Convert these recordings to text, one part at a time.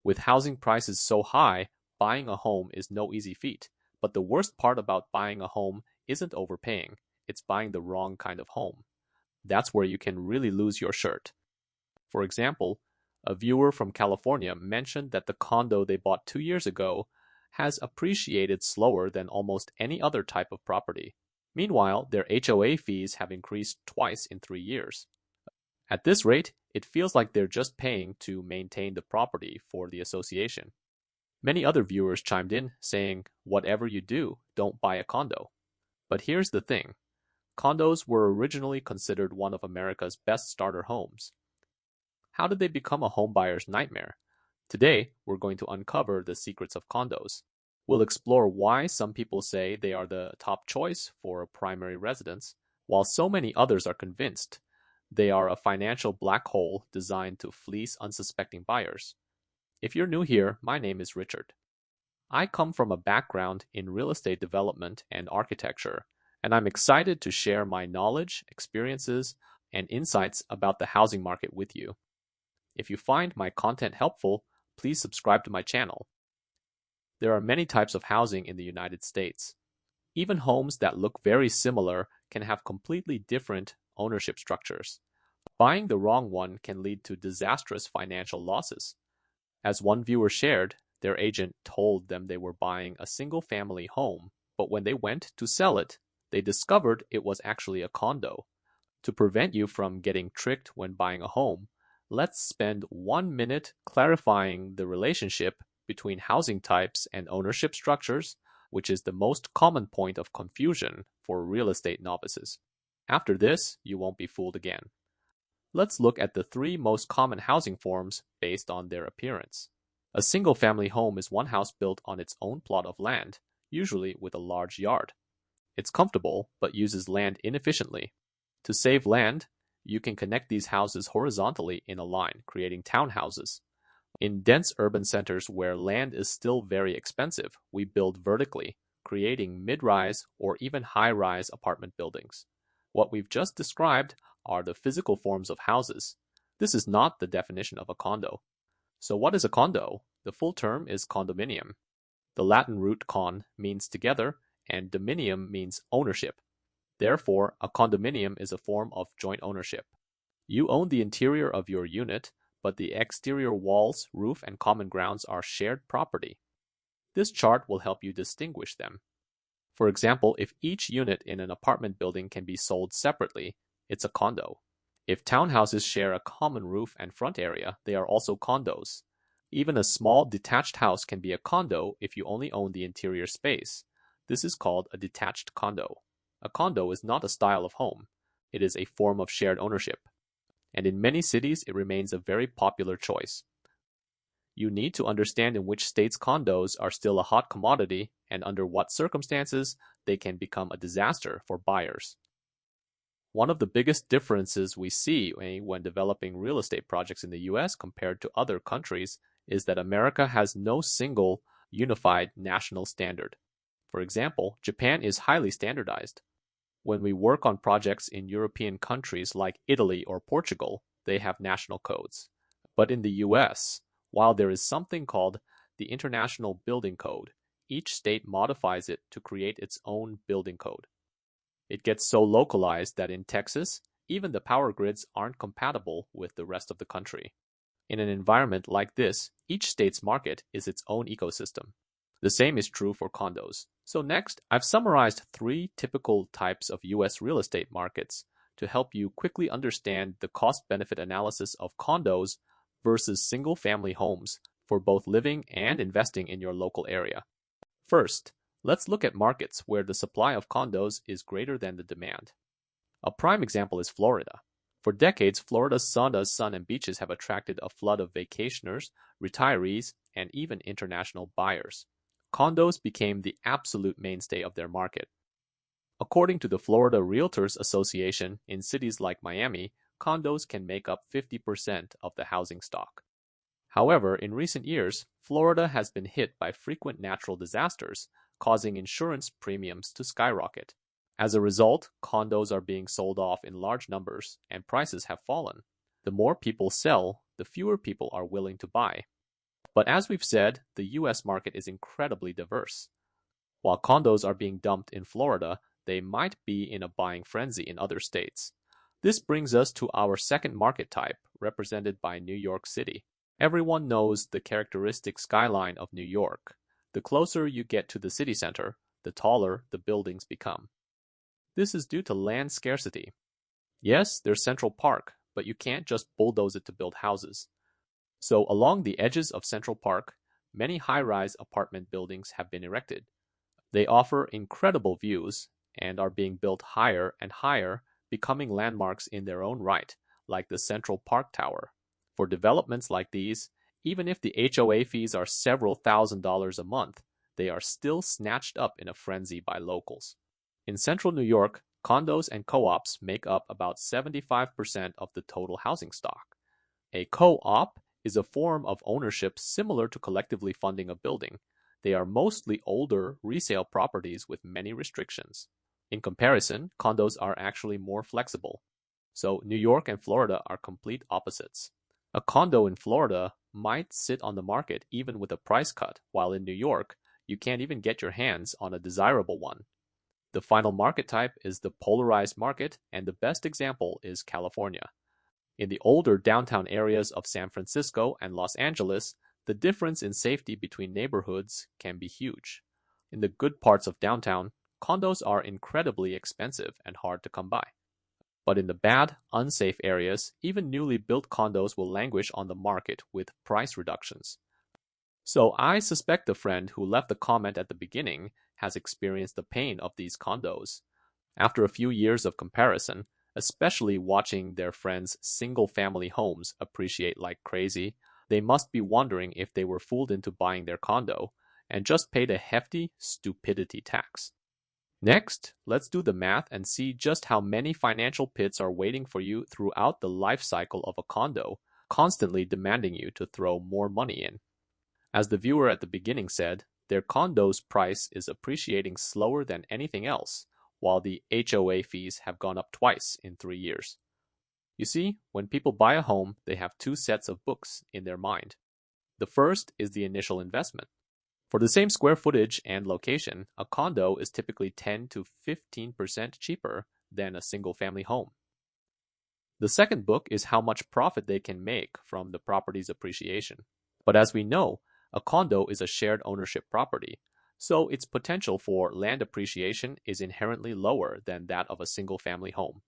With housing prices so high, buying a home is no easy feat. But the worst part about buying a home isn't overpaying, it's buying the wrong kind of home. That's where you can really lose your shirt. For example, a viewer from California mentioned that the condo they bought 2 years ago has appreciated slower than almost any other type of property. Meanwhile, their HOA fees have increased twice in 3 years. At this rate, it feels like they're just paying to maintain the property for the association. Many other viewers chimed in, saying, "Whatever you do, don't buy a condo." But here's the thing. Condos were originally considered one of America's best starter homes. How did they become a homebuyer's nightmare? Today, we're going to uncover the secrets of condos. We'll explore why some people say they are the top choice for a primary residence, while so many others are convinced they are a financial black hole designed to fleece unsuspecting buyers. If you're new here, my name is Richard. I come from a background in real estate development and architecture, and I'm excited to share my knowledge, experiences, and insights about the housing market with you. If you find my content helpful, please subscribe to my channel. There are many types of housing in the United States. Even homes that look very similar can have completely different ownership structures. Buying the wrong one can lead to disastrous financial losses. As one viewer shared, their agent told them they were buying a single-family home, but when they went to sell it, they discovered it was actually a condo. To prevent you from getting tricked when buying a home, let's spend 1 minute clarifying the relationship between housing types and ownership structures, which is the most common point of confusion for real estate novices. After this, you won't be fooled again. Let's look at the 3 most common housing forms based on their appearance. A single-family home is one house built on its own plot of land, usually with a large yard. It's comfortable, but uses land inefficiently. To save land, you can connect these houses horizontally in a line, creating townhouses. In dense urban centers where land is still very expensive, we build vertically, creating mid-rise or even high-rise apartment buildings. What we've just described are the physical forms of houses. This is not the definition of a condo. So what is a condo? The full term is condominium. The Latin root con means together, and dominium means ownership. Therefore, a condominium is a form of joint ownership. You own the interior of your unit, but the exterior walls, roof, and common grounds are shared property. This chart will help you distinguish them. For example, if each unit in an apartment building can be sold separately, it's a condo. If townhouses share a common roof and front area, they are also condos. Even a small detached house can be a condo if you only own the interior space. This is called a detached condo. A condo is not a style of home. It is a form of shared ownership. And in many cities, it remains a very popular choice. You need to understand in which states condos are still a hot commodity and under what circumstances they can become a disaster for buyers. One of the biggest differences we see when developing real estate projects in the US compared to other countries is that America has no single unified national standard. For example, Japan is highly standardized. When we work on projects in European countries like Italy or Portugal, they have national codes. But in the US, while there is something called the International Building Code, each state modifies it to create its own building code. It gets so localized that in Texas, even the power grids aren't compatible with the rest of the country. In an environment like this, each state's market is its own ecosystem. The same is true for condos. So next, I've summarized 3 typical types of US real estate markets to help you quickly understand the cost-benefit analysis of condos versus single-family homes for both living and investing in your local area. First, let's look at markets where the supply of condos is greater than the demand. A prime example is Florida. For decades, Florida's sun and beaches have attracted a flood of vacationers, retirees, and even international buyers. Condos became the absolute mainstay of their market. According to the Florida Realtors Association, in cities like Miami, condos can make up 50% of the housing stock. However, in recent years, Florida has been hit by frequent natural disasters, causing insurance premiums to skyrocket. As a result, condos are being sold off in large numbers, and prices have fallen. The more people sell, the fewer people are willing to buy. But as we've said, the US market is incredibly diverse. While condos are being dumped in Florida, they might be in a buying frenzy in other states. This brings us to our second market type, represented by New York City. Everyone knows the characteristic skyline of New York. The closer you get to the city center, the taller the buildings become. This is due to land scarcity. Yes, there's Central Park, but you can't just bulldoze it to build houses. So along the edges of Central Park, many high-rise apartment buildings have been erected. They offer incredible views and are being built higher and higher, becoming landmarks in their own right, like the Central Park Tower. For developments like these, even if the HOA fees are several $1,000s a month, they are still snatched up in a frenzy by locals. In central New York, condos and co-ops make up about 75% of the total housing stock. A co-op is a form of ownership similar to collectively funding a building. They are mostly older resale properties with many restrictions. In comparison, condos are actually more flexible. So New York and Florida are complete opposites. A condo in Florida might sit on the market even with a price cut, while in New York, you can't even get your hands on a desirable one. The final market type is the polarized market, and the best example is California. In the older downtown areas of San Francisco and Los Angeles, the difference in safety between neighborhoods can be huge. In the good parts of downtown, condos are incredibly expensive and hard to come by. But in the bad, unsafe areas, even newly built condos will languish on the market with price reductions. So I suspect the friend who left the comment at the beginning has experienced the pain of these condos. After a few years of comparison, especially watching their friends' single-family homes appreciate like crazy, they must be wondering if they were fooled into buying their condo and just paid a hefty stupidity tax. Next, let's do the math and see just how many financial pits are waiting for you throughout the life cycle of a condo, constantly demanding you to throw more money in. As the viewer at the beginning said, their condo's price is appreciating slower than anything else, while the HOA fees have gone up twice in 3 years. You see, when people buy a home, they have two sets of books in their mind. The first is the initial investment. For the same square footage and location, a condo is typically 10 to 15% cheaper than a single-family home. The second book is how much profit they can make from the property's appreciation. But as we know, a condo is a shared ownership property, so its potential for land appreciation is inherently lower than that of a single-family home.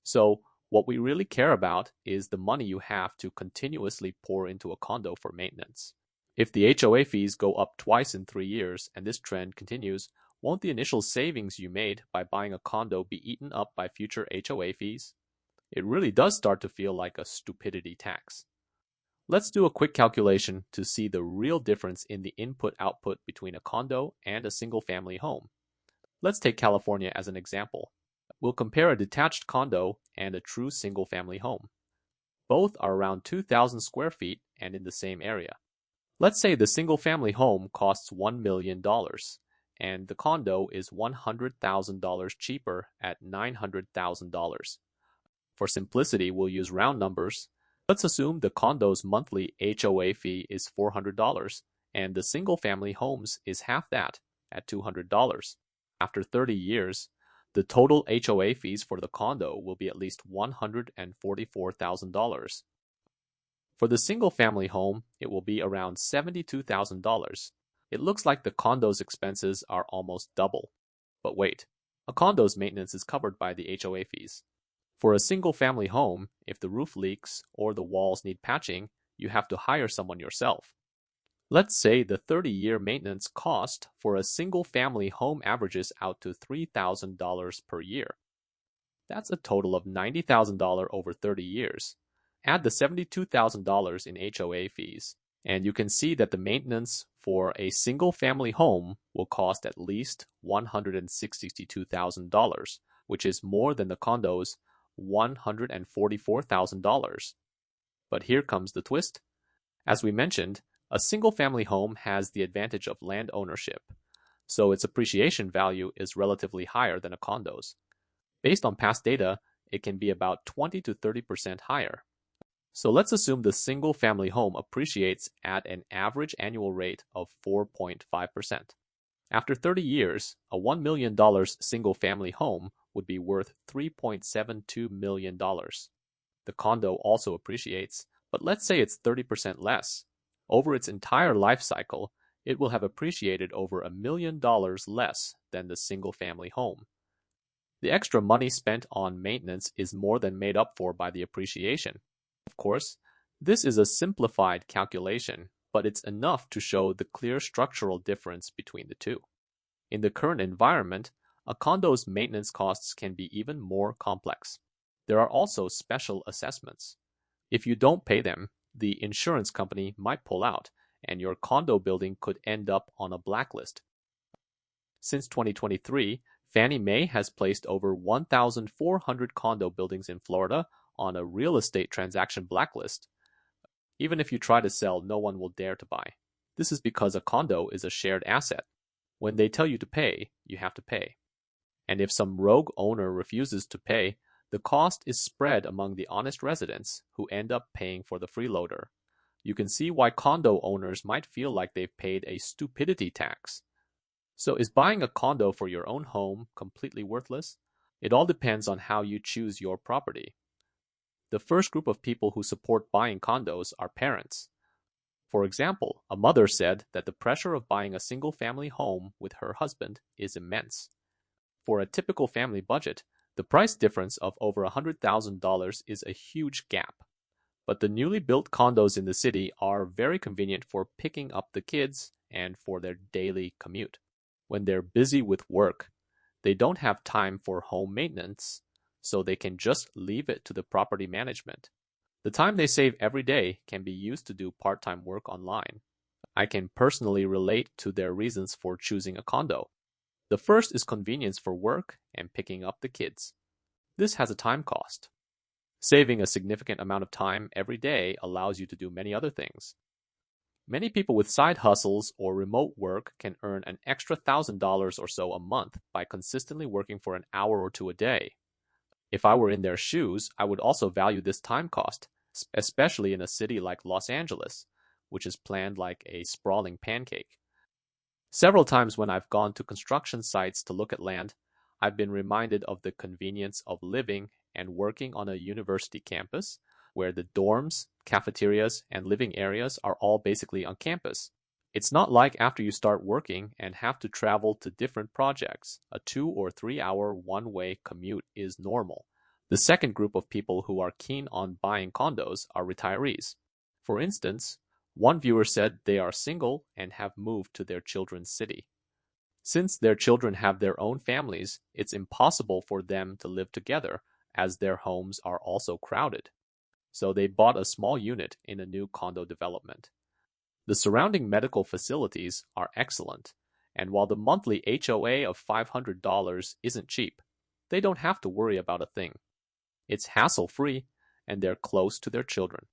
So what we really care about is the money you have to continuously pour into a condo for maintenance. If the HOA fees go up twice in 3 years and this trend continues, won't the initial savings you made by buying a condo be eaten up by future HOA fees? It really does start to feel like a stupidity tax. Let's do a quick calculation to see the real difference in the input-output between a condo and a single-family home. Let's take California as an example. We'll compare a detached condo and a true single-family home. Both are around 2,000 square feet and in the same area. Let's say the single-family home costs $1 million, and the condo is $100,000 cheaper at $900,000. For simplicity, we'll use round numbers. Let's assume the condo's monthly HOA fee is $400, and the single-family home's is half that, at $200. After 30 years, the total HOA fees for the condo will be at least $144,000. For the single-family home, it will be around $72,000. It looks like the condo's expenses are almost double. But wait, a condo's maintenance is covered by the HOA fees. For a single-family home, if the roof leaks or the walls need patching, you have to hire someone yourself. Let's say the 30-year maintenance cost for a single-family home averages out to $3,000 per year. That's a total of $90,000 over 30 years. Add the $72,000 in HOA fees, and you can see that the maintenance for a single-family home will cost at least $162,000, which is more than the condo's $144,000. But here comes the twist. As we mentioned, a single-family home has the advantage of land ownership, so its appreciation value is relatively higher than a condo's. Based on past data, it can be about 20 to 30% higher. So let's assume the single-family home appreciates at an average annual rate of 4.5%. After 30 years, a $1 million single-family home would be worth $3.72 million. The condo also appreciates, but let's say it's 30% less. Over its entire life cycle, it will have appreciated over $1 million less than the single-family home. The extra money spent on maintenance is more than made up for by the appreciation. Of course, this is a simplified calculation, but it's enough to show the clear structural difference between the two. In the current environment, a condo's maintenance costs can be even more complex. There are also special assessments. If you don't pay them, the insurance company might pull out, and your condo building could end up on a blacklist. Since 2023, Fannie Mae has placed over 1,400 condo buildings in Florida on a real estate transaction blacklist. Even if you try to sell, no one will dare to buy. This is because a condo is a shared asset. When they tell you to pay, you have to pay. And if some rogue owner refuses to pay, the cost is spread among the honest residents who end up paying for the freeloader. You can see why condo owners might feel like they've paid a stupidity tax. So is buying a condo for your own home completely worthless? It all depends on how you choose your property. The first group of people who support buying condos are parents. For example, a mother said that the pressure of buying a single-family home with her husband is immense. For a typical family budget, the price difference of over $100,000 is a huge gap. But the newly built condos in the city are very convenient for picking up the kids and for their daily commute. When they're busy with work, they don't have time for home maintenance, so they can just leave it to the property management. The time they save every day can be used to do part-time work online. I can personally relate to their reasons for choosing a condo. The first is convenience for work and picking up the kids. This has a time cost. Saving a significant amount of time every day allows you to do many other things. Many people with side hustles or remote work can earn an extra $1,000 or so a month by consistently working for an hour or two a day. If I were in their shoes, I would also value this time cost, especially in a city like Los Angeles, which is planned like a sprawling pancake. Several times when I've gone to construction sites to look at land, I've been reminded of the convenience of living and working on a university campus, where the dorms, cafeterias, and living areas are all basically on campus. It's not like after you start working and have to travel to different projects, a 2 or 3 hour one-way commute is normal. The second group of people who are keen on buying condos are retirees. For instance, one viewer said they are single and have moved to their children's city. Since their children have their own families, it's impossible for them to live together, as their homes are also crowded. So they bought a small unit in a new condo development. The surrounding medical facilities are excellent, and while the monthly HOA of $500 isn't cheap, they don't have to worry about a thing. It's hassle-free, and they're close to their children.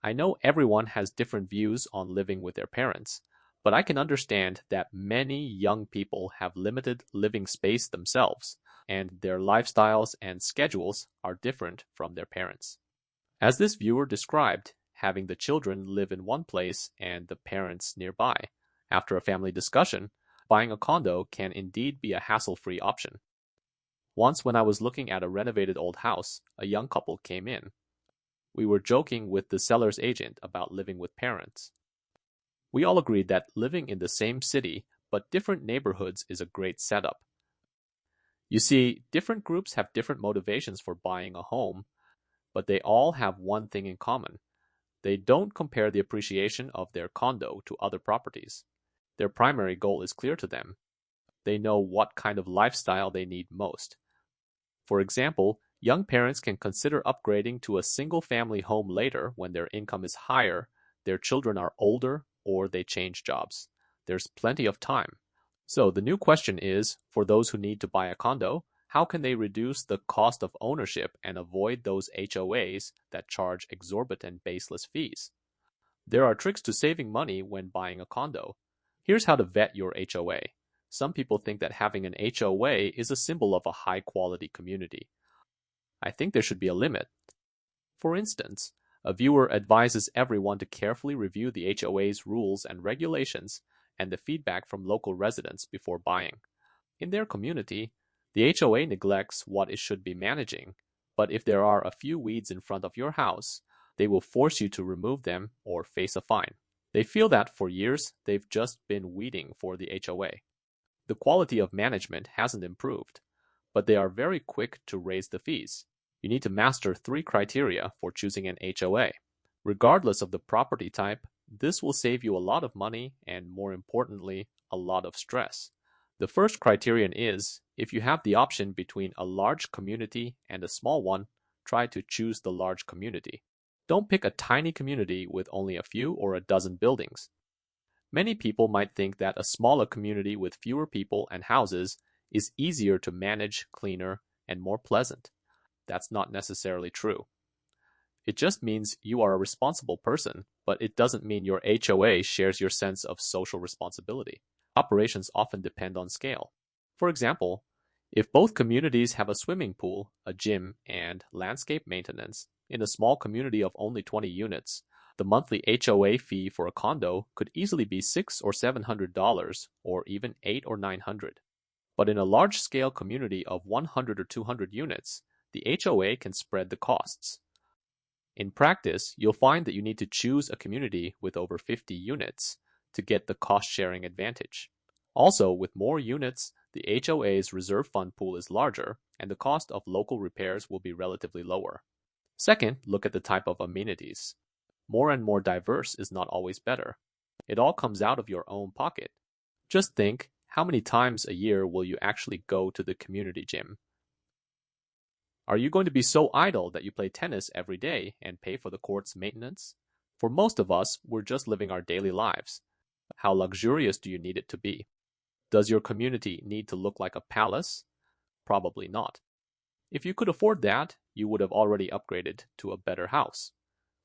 I know everyone has different views on living with their parents, but I can understand that many young people have limited living space themselves, and their lifestyles and schedules are different from their parents. As this viewer described, having the children live in one place and the parents nearby. After a family discussion, buying a condo can indeed be a hassle-free option. Once when I was looking at a renovated old house, a young couple came in. We were joking with the seller's agent about living with parents. We all agreed that living in the same city but different neighborhoods is a great setup. You see, different groups have different motivations for buying a home, but they all have one thing in common. They don't compare the appreciation of their condo to other properties. Their primary goal is clear to them. They know what kind of lifestyle they need most. For example, young parents can consider upgrading to a single-family home later when their income is higher, their children are older, or they change jobs. There's plenty of time. So the new question is, for those who need to buy a condo, how can they reduce the cost of ownership and avoid those HOAs that charge exorbitant baseless fees? There are tricks to saving money when buying a condo. Here's how to vet your HOA. Some people think that having an HOA is a symbol of a high-quality community. I think there should be a limit. For instance, A viewer advises everyone to carefully review the HOA's rules and regulations and the feedback from local residents before buying. In their community, the HOA neglects what it should be managing, but if there are a few weeds in front of your house, they will force you to remove them or face a fine. They feel that for years they've just been weeding for the HOA. The quality of management hasn't improved, but they are very quick to raise the fees. You need to master 3 criteria for choosing an HOA. Regardless of the property type, this will save you a lot of money and, more importantly, a lot of stress. The first criterion is, if you have the option between a large community and a small one, try to choose the large community. Don't pick a tiny community with only a few or a dozen buildings. Many people might think that a smaller community with fewer people and houses is easier to manage, cleaner, and more pleasant. That's not necessarily true. It just means you are a responsible person, but it doesn't mean your HOA shares your sense of social responsibility. Operations often depend on scale. For example, if both communities have a swimming pool, a gym, and landscape maintenance, in a small community of only 20 units, the monthly HOA fee for a condo could easily be $600 or $700, or even $800 or $900. But in a large-scale community of 100 or 200 units, the HOA can spread the costs. In practice, you'll find that you need to choose a community with over 50 units to get the cost-sharing advantage. Also, with more units, the HOA's reserve fund pool is larger, and the cost of local repairs will be relatively lower. Second, look at the type of amenities. More and more diverse is not always better. It all comes out of your own pocket. Just think, how many times a year will you actually go to the community gym? Are you going to be so idle that you play tennis every day and pay for the court's maintenance? For most of us, we're just living our daily lives. How luxurious do you need it to be? Does your community need to look like a palace? Probably not. If you could afford that, you would have already upgraded to a better house.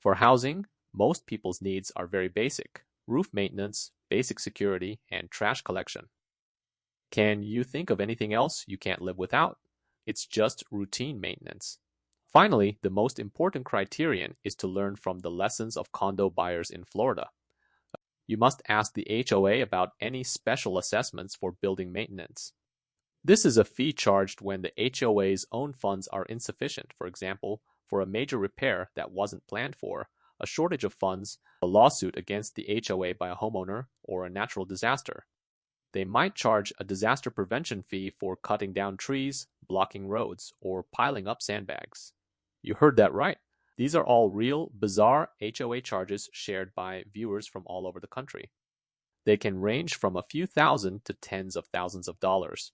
For housing, most people's needs are very basic: roof maintenance, basic security, and trash collection. Can you think of anything else you can't live without? It's just routine maintenance. Finally, the most important criterion is to learn from the lessons of condo buyers in Florida. You must ask the HOA about any special assessments for building maintenance. This is a fee charged when the HOA's own funds are insufficient, for example, for a major repair that wasn't planned for, a shortage of funds, a lawsuit against the HOA by a homeowner, or a natural disaster. They might charge a disaster prevention fee for cutting down trees, blocking roads, or piling up sandbags. You heard that right. These are all real, bizarre HOA charges shared by viewers from all over the country. They can range from a few thousand to tens of thousands of dollars.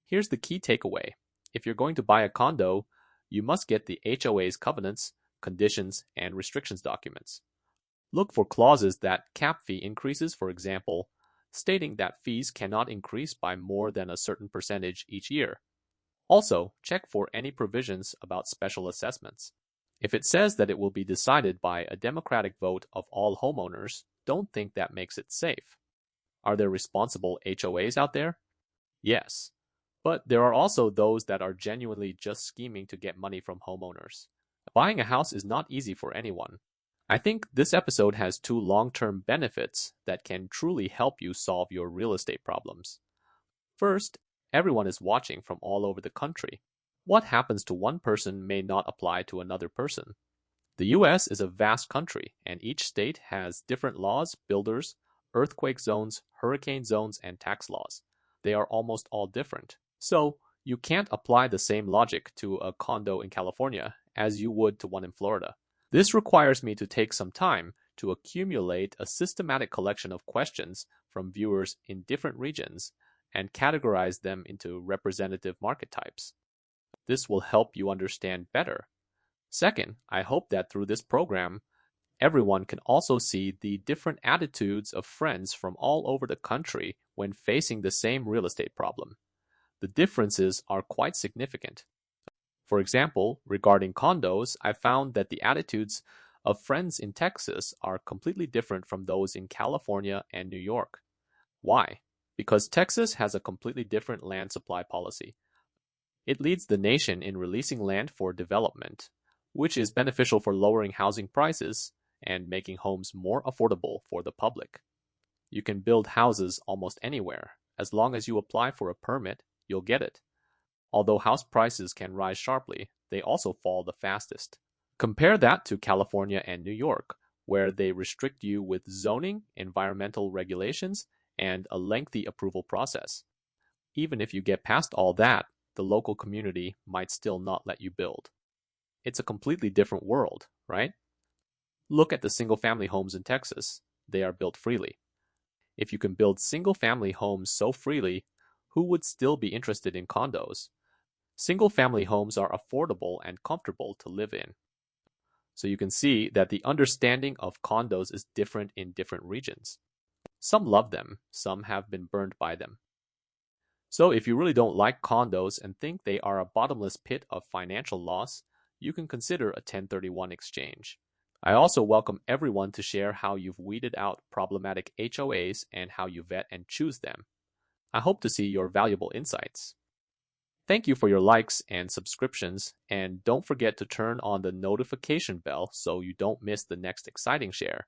Here's the key takeaway. If you're going to buy a condo, you must get the HOA's covenants, conditions, and restrictions documents. Look for clauses that cap fee increases, for example, stating that fees cannot increase by more than a certain percentage each year. Also, check for any provisions about special assessments. If it says that it will be decided by a democratic vote of all homeowners, don't think that makes it safe. Are there responsible HOAs out there? Yes. But there are also those that are genuinely just scheming to get money from homeowners. Buying a house is not easy for anyone. I think this episode has 2 long-term benefits that can truly help you solve your real estate problems. First, everyone is watching from all over the country. What happens to one person may not apply to another person. The US is a vast country, and each state has different laws, builders, earthquake zones, hurricane zones, and tax laws. They are almost all different. So, you can't apply the same logic to a condo in California as you would to one in Florida. This requires me to take some time to accumulate a systematic collection of questions from viewers in different regions and categorize them into representative market types. This will help you understand better. Second, I hope that through this program, everyone can also see the different attitudes of friends from all over the country when facing the same real estate problem. The differences are quite significant. For example, regarding condos, I found that the attitudes of friends in Texas are completely different from those in California and New York. Why? Because Texas has a completely different land supply policy. It leads the nation in releasing land for development. which is beneficial for lowering housing prices and making homes more affordable for the public. You can build houses almost anywhere. As long as you apply for a permit, you'll get it. Although house prices can rise sharply, they also fall the fastest. Compare that to California and New York, where they restrict you with zoning, environmental regulations, and a lengthy approval process. Even if you get past all that, the local community might still not let you build. It's a completely different world, right? Look at the single-family homes in Texas. They are built freely. If you can build single-family homes so freely, who would still be interested in condos? Single-family homes are affordable and comfortable to live in. So you can see that the understanding of condos is different in different regions. Some love them, some have been burned by them. So if you really don't like condos and think they are a bottomless pit of financial loss, you can consider a 1031 exchange. I also welcome everyone to share how you've weeded out problematic HOAs and how you vet and choose them. I hope to see your valuable insights. Thank you for your likes and subscriptions, and don't forget to turn on the notification bell so you don't miss the next exciting share.